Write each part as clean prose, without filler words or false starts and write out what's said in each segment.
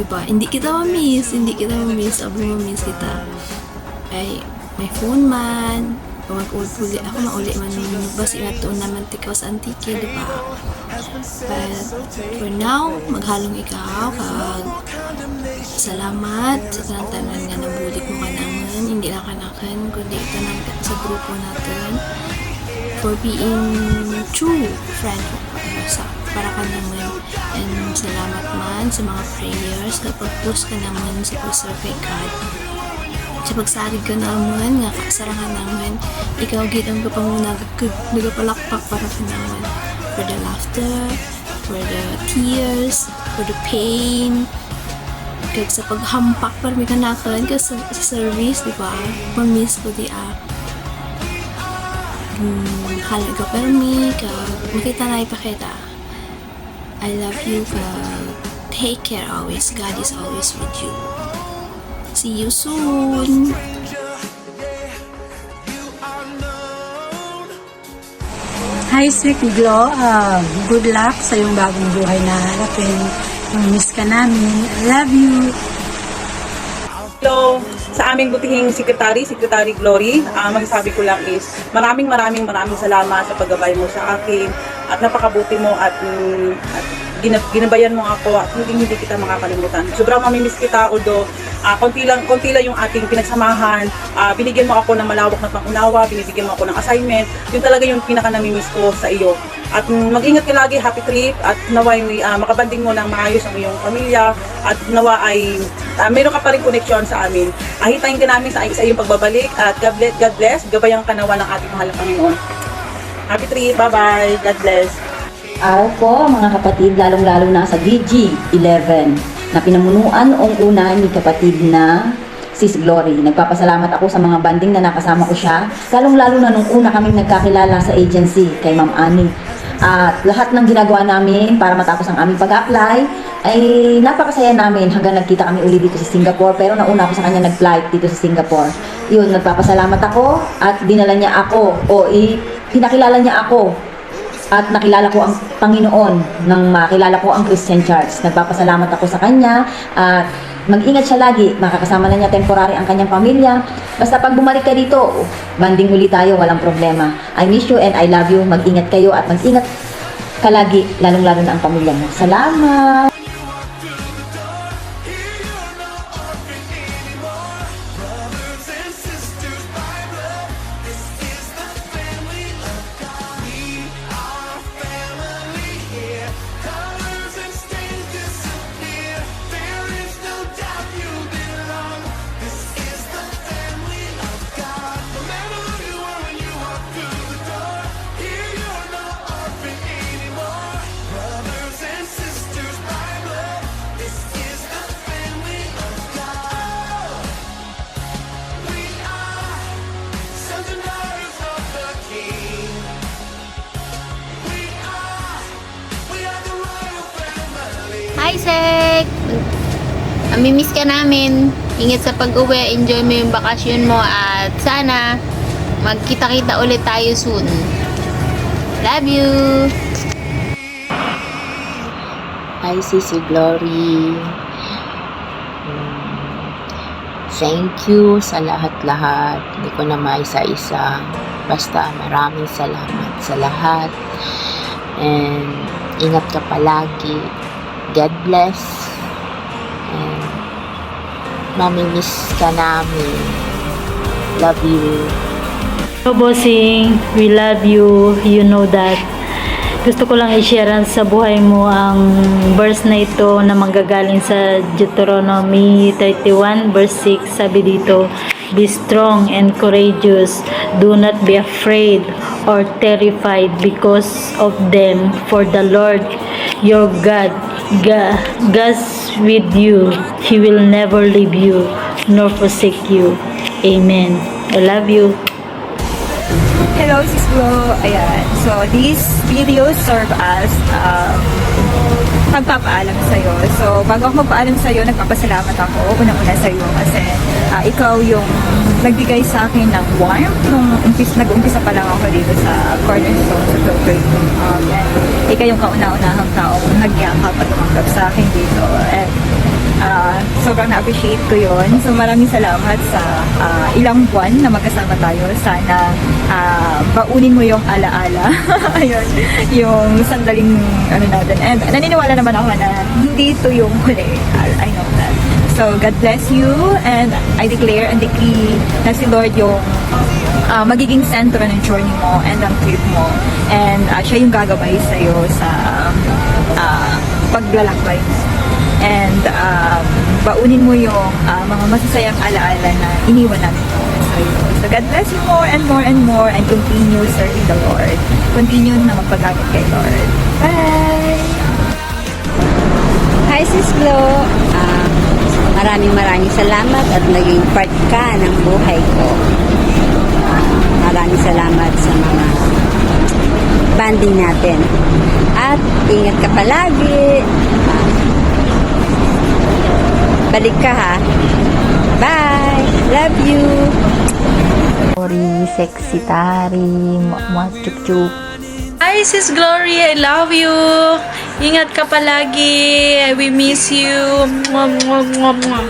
Diba? Hindi kita ma-miss. Abo ma-miss kita. Ay, may phone man. Mag-uli ako, mauli man basi na to naman tikaw sa antike, diba? But for now, maghalong ikaw kag salamat sa tanang nga nabulit mo ka naman, hindi lang kanakan kundi tanan sa grupo natin for being true friend para ka naman, and salamat man sa mga prayers sa pag-post ka naman sa pag-survey card sa pagsalig ka naman nga kasarangan naman, ikaw gid ang kapanguna nagapalakpak para ka naman, for the laughter, for the tears, for the pain, kag sa paghampak para may kanakan ka sa service, di ba? Mamiss ko di halag ka para me kag makita na ipakita. I love you kag take care always. God is always with you. See you soon! Hi, Sek Glo. Good luck sa iyong bagong buhay na harapin. Miss ka namin. I love you. Hello, sa aming butihing Secretary Glory, masasabi ko lang is maraming salamat sa paggabay mo sa akin at napakabuti mo at ginabayan mo ako at hindi kita makakalimutan. Sobrang mamimiss kita, although konti lang yung ating pinagsamahan. Binigyan mo ako ng malawak na pangunawa, binibigyan mo ako ng assignment. Yun talaga yung pinaka namimiss ko sa iyo. At mag-ingat ka lagi, happy trip, at naway makabanding mo ng maayos ang iyong pamilya, at nawa ay meron ka pa rin connection sa amin. Ahitayin ka namin sa iyong pagbabalik, at God bless, gabayan ka nawa ng ating mahal na Panginoon. Happy trip, bye-bye, God bless. Araw po mga kapatid, lalong-lalo na sa DG11 na pinamunuan noong una ni kapatid na Sis Glory. Nagpapasalamat ako sa mga banding na nakasama ko siya, lalong-lalo na nung una kaming nagkakilala sa agency kay Ma'am Ani. At lahat ng ginagawa namin para matapos ang aming pag-apply ay napakasaya namin hanggang nagkita kami uli dito sa Singapore, pero nauna ako sa kanya nag-flight dito sa Singapore. Yun, nagpapasalamat ako at dinala niya ako pinakilala niya ako at nakilala ko ang Panginoon nang makilala ko ang Christian Church. Nagpapasalamat ako sa kanya at mag-ingat siya lagi. Makakasama na niya temporary ang kanyang pamilya. Basta pag bumalik ka dito, banding uli tayo, walang problema. I miss you and I love you. Mag-ingat kayo at mag-ingat ka lagi, lalong-lalo na ang pamilya mo. Salamat! Hi, Sek! Mamimiss ka namin. Ingat sa pag-uwi. Enjoy mo yung bakasyon mo. At sana magkita-kita ulit tayo soon. Love you! Hi, Sisi Glory. Thank you sa lahat-lahat. Hindi ko na maisa-isa. Basta maraming salamat sa lahat. And ingat ka palagi. God bless. And mamimiss ka namin. Love you. Hello, bossing. We love you. You know that. Gusto ko lang i-share sa buhay mo ang verse na ito na manggagaling sa Deuteronomy 31 verse 6. Sabi dito, be strong and courageous. Do not be afraid or terrified because of them. For the Lord your God goes with you. He will never leave you nor forsake you. Amen. I love you. Hello, Sis Glo. Ayan. So, this video serve as magpapaalam sa'yo. So, bago ako magpaalam sa'yo, nagpapasalamat ako unang-una sa'yo kasi ikaw yung nagbigay sa akin ng warmth nung nag-umpisa pa lang ako dito sa Cornerstone sa Philippines. Ikaw yung kauna-unahang tao nagyakap at tumanggap sa akin dito. And Sobrang na-appreciate ko yon. So maraming salamat sa ilang buwan na magkasama tayo. Sana baunin mo yung alaala. Ayun, yung sandaling ano natin. And naniniwala naman ako na hindi ito yung huli. I know that. So God bless you, and I declare and decree na si Lord yung magiging sentro ng journey mo and ng trip mo. And siya yung gagabay sa'yo sa paglalakbay mo. And baunin mo yung mga masasayang alaala na iniwan namin sa'yo. So God bless you more and more and more, and continue serving the Lord. Continue na magpagamit kay Lord. Bye! Hi Sis Glo, maraming salamat at naging part ka ng buhay ko. Maraming salamat sa mga banding natin. At ingat ka palagi. Balik ka ha. Bye! Love you! Glory, sexy Tari, chup chup. Hi Sis Glory, I love you. Ingat ka palagi. We miss you. Mwah, mwah, mwah, mwah.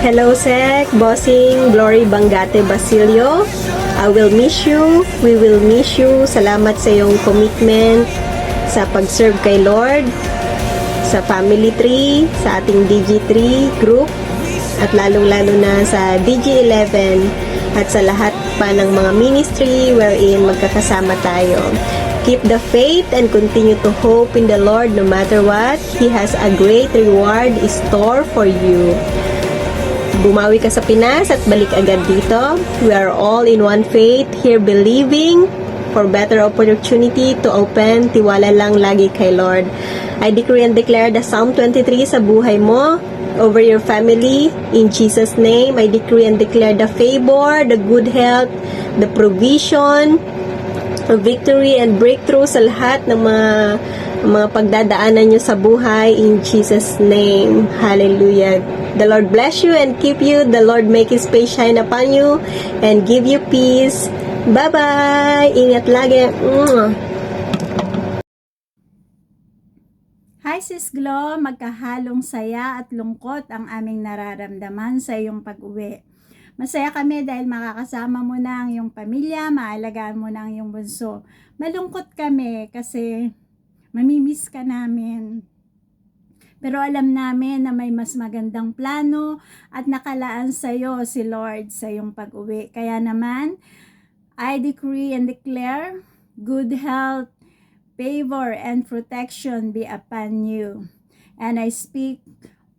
Hello, Sek, Bossing, Glory Bangate Basilio. I will miss you. We will miss you. Salamat sa iyong commitment sa pag-serve kay Lord, sa Family Tree, sa ating DG3 group, at lalong-lalo na sa DG11 at sa lahat pa ng mga ministry wherein magkakasama tayo. Keep the faith and continue to hope in the Lord no matter what. He has a great reward in store for you. Bumawi ka sa Pinas at balik agad dito. We are all in one faith, here believing for better opportunity to open. Tiwala lang lagi kay Lord. I decree and declare the Psalm 23 sa buhay mo, over your family. In Jesus' name, I decree and declare the favor, the good health, the provision, victory and breakthrough sa lahat ng mga pagdadaanan nyo sa buhay in Jesus' name. Hallelujah. The Lord bless you and keep you. The Lord make His face shine upon you and give you peace. Bye-bye! Ingat lagi. Hi Sis Glo, magkahalong saya at lungkot ang aming nararamdaman sa iyong pag-uwi. Masaya kami dahil makakasama mo na ang iyong pamilya, maalagaan mo na ang iyong bunso. Malungkot kami kasi mamimiss ka namin. Pero alam namin na may mas magandang plano at nakalaan sa iyo si Lord sa iyong pag-uwi. Kaya naman, I decree and declare good health, favor, and protection be upon you. And I speak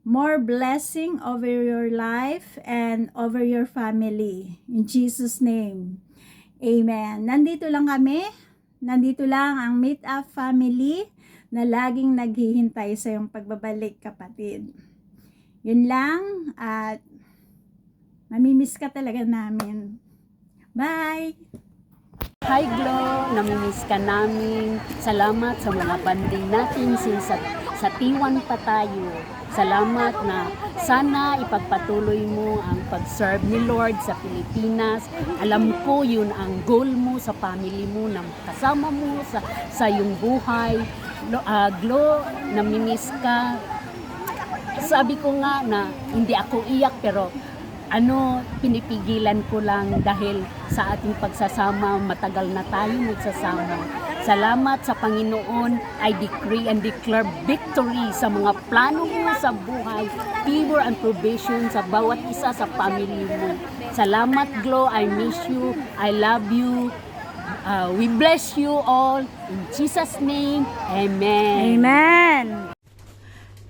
more blessing over your life and over your family. In Jesus' name, Amen. Nandito lang kami. Nandito lang ang Meet Up Family na laging naghihintay sa iyong pagbabalik, kapatid. Yun lang, at mamimiss ka talaga namin. Bye! Hi Glo, namimiss ka namin. Salamat sa mga banding natin since sa T1 pa tayo. Salamat na sana ipagpatuloy mo ang pag-serve ni Lord sa Pilipinas. Alam ko yun ang goal mo sa family mo, na kasama mo sa iyong buhay. Glo, namimiss ka. Sabi ko nga na hindi ako iyak, pero pinipigilan ko lang dahil sa ating pagsasama, matagal na tayo nagsasama. Salamat sa Panginoon. I decree and declare victory sa mga plano mo sa buhay, favor and provision sa bawat isa sa family mo. Salamat, Glo. I miss you. I love you. We bless you all. In Jesus' name, Amen. Amen.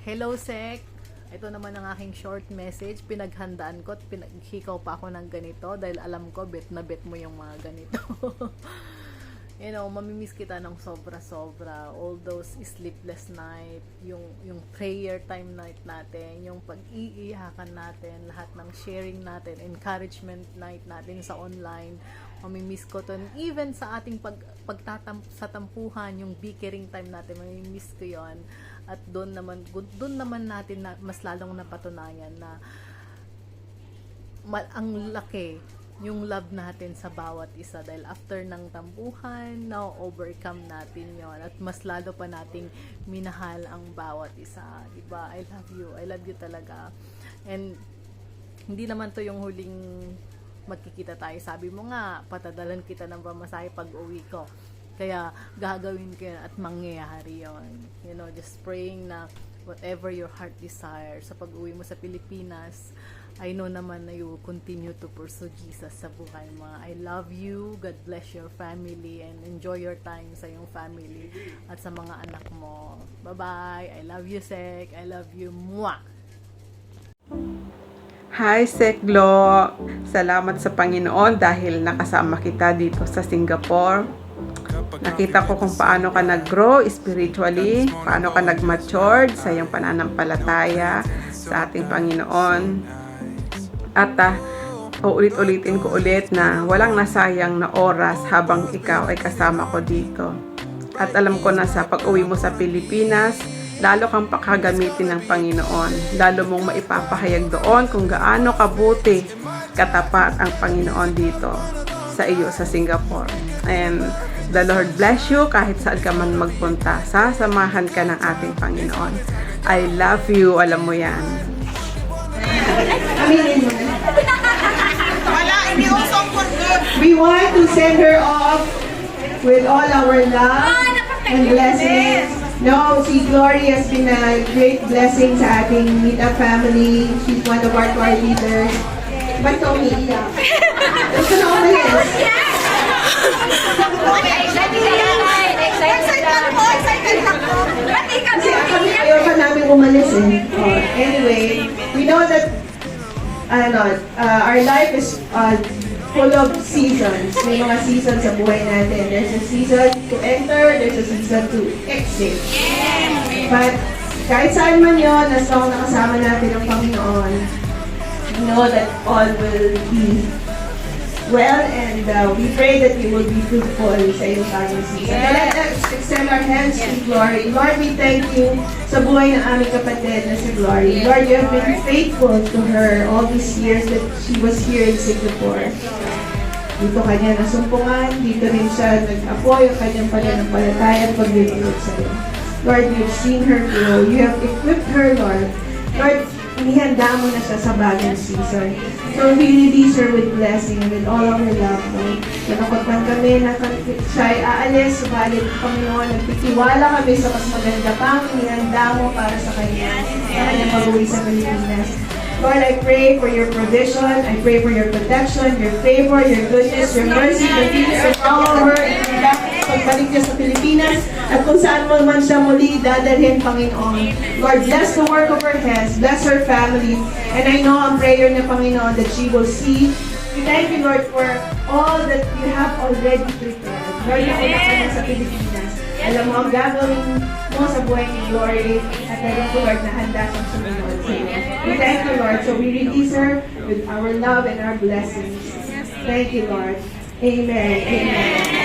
Hello, Sek. Ito naman ang aking short message. Pinaghandaan ko at pinaghikaw pa ako ng ganito dahil alam ko bet na bet mo yung mga ganito. You know, mamimiss kita ng sobra-sobra. All those sleepless night, yung prayer time night natin, yung pag-iiyakan natin, lahat ng sharing natin, encouragement night natin sa online. Mamimiss ko to. Even sa ating sa tampuhan, yung bickering time natin, mamimiss ko yon. At doon naman natin na, mas lalong napatunayan na ang laki yung love natin sa bawat isa dahil after ng tampuhan, now overcome natin yon at mas lalo pa nating minahal ang bawat isa, diba? I love you talaga. And hindi naman to yung huling magkikita tayo. Sabi mo nga, patadalan kita ng pamasahe pag uwi ko. Kaya gagawin ko yun at mangyayari yon. You know, just praying na whatever your heart desires sa pag-uwi mo sa Pilipinas, I know naman na you will continue to pursue Jesus sa buhay mo. I love you. God bless your family and enjoy your time sa iyong family at sa mga anak mo. Bye-bye. I love you, Sek. I love you. Mwah! Hi, Sek Glo. Salamat sa Panginoon dahil nakasama kita dito sa Singapore. Nakita ko kung paano ka nag-grow spiritually, paano ka nag-matured sa iyong pananampalataya sa ating Panginoon. At uulit-ulitin ko ulit na walang nasayang na oras habang ikaw ay kasama ko dito. At alam ko na sa pag-uwi mo sa Pilipinas, lalo kang pakagamitin ng Panginoon. Lalo mong maipapahayag doon kung gaano kabuti, katapat ang Panginoon dito sa iyo sa Singapore. And the Lord bless you kahit saan ka man magpunta. Sasamahan ka ng ating Panginoon. I love you. Alam mo yan. We want to send her off with all our love and blessings. No, si Glory has been a great blessing sa ating Meetup family. She's one of our core leaders. Ba't ka umiiyak? Gusto na umalis? Kasi ayaw pa namin umalis eh. Anyway, we know that our life is full of seasons. May mga seasons sa buhay natin. There's a season to enter, there's a season to exit. But kahit saan man yun, as long nakasama natin ang Panginoon, we know that all will be well, and we pray that you will be fruitful sa iyong tayong season. Let us extend our hands to Glory. Lord, we thank you sa buhay ng aming kapatid na si Glory. Lord, you have been faithful to her all these years that she was here in Singapore. Dito kanya nasumpungan, dito rin siya nag-apoy ang kanyang pananampalataya at paglilingkod sa iyo. Lord, you've seen her grow. You have equipped her, Lord. Lord, inihanda mo na siya sa bagong season. So we release her with blessing and with all of her love, Lord. Natakot man kami na siya ay aalis, subalit Panginoon, nagtitiwala kami sa mas maganda pang inihanda mo para sa kanyang pag-uwi sa Pilipinas. Lord, I pray for your provision, I pray for your protection, your favor, your goodness, your mercy, continue to follow her and pagbalik niya sa Pilipinas at kung saan mo man siya muli dadalhin, Panginoon. Lord, bless the work of her hands, bless her family, and I know ang prayer niya, Panginoon, that she will see. We thank you, Lord, for all that you have already prepared. Lord, nauna ka na sa Pilipinas. Alam mo ang gagawin mo sa buhay ni Glory at alam ko, Lord, na handa siyang sumunod sa iyo. We thank you, Lord. So we release her with our love and our blessings. Thank you, Lord. Amen. Amen.